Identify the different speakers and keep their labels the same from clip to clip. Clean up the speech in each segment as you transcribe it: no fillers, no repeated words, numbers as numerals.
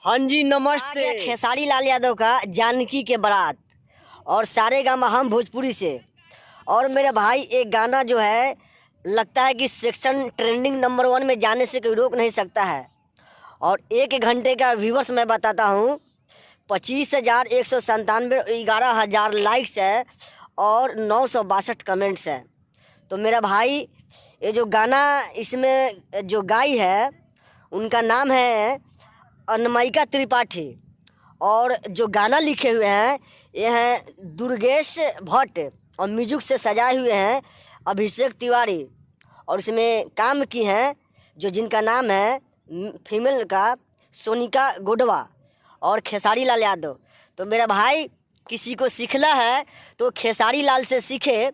Speaker 1: हाँ जी नमस्ते।
Speaker 2: खेसारी लाल यादव का जानकी के बारात और सारे गामा हम भोजपुरी से। और मेरे भाई एक गाना जो है लगता है कि सेक्शन ट्रेंडिंग नंबर 1 में जाने से कोई रोक नहीं सकता है। और 1 घंटे का व्यूवर्स मैं बताता हूँ, 25,197 11,000 लाइक्स है और 962 कमेंट्स है। तो मेरा भाई ये जो गाना इसमें जो गाई है उनका नाम है अनमयिका त्रिपाठी। और जो गाना लिखे हुए हैं ये हैं दुर्गेश भट्ट और म्यूजिक से सजाए हुए हैं अभिषेक तिवारी। और इसमें काम की हैं जो जिनका नाम है फीमेल का सोनिका गोडवा और खेसारी लाल यादव। तो मेरा भाई किसी को सीखना है तो खेसारी लाल से सीखे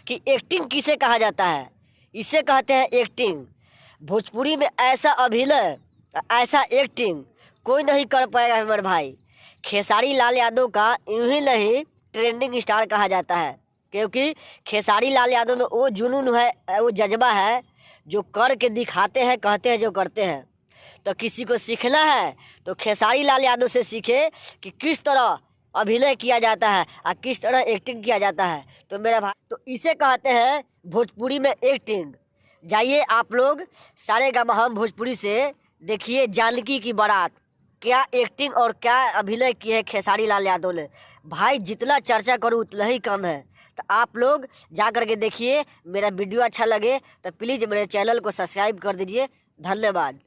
Speaker 2: कि एक्टिंग किसे कहा जाता है। इसे कहते हैं एक्टिंग। भोजपुरी में ऐसा अभिनय ऐसा एक्टिंग कोई नहीं कर पाएगा मेरे भाई। खेसारी लाल यादव का यूं ही नहीं ट्रेंडिंग स्टार कहा जाता है, क्योंकि खेसारी लाल यादव में वो जुनून है, वो जज्बा है जो कर के दिखाते हैं, कहते हैं जो करते हैं। तो किसी को सीखना है तो खेसारी लाल यादव से सीखे कि किस तरह अभिनय किया जाता है और किस तरह एक्टिंग किया जाता है। तो मेरा भाई तो इसे कहते हैं भोजपुरी में एक्टिंग। जाइए आप लोग सारे गामा हम भोजपुरी से देखिए जानकी की बारात, क्या एक्टिंग और क्या अभिनय की है खेसारी लाल यादव ने। भाई जितना चर्चा करूँ उतना ही कम है। तो आप लोग जा कर के देखिए। मेरा वीडियो अच्छा लगे तो प्लीज़ मेरे चैनल को सब्सक्राइब कर दीजिए। धन्यवाद।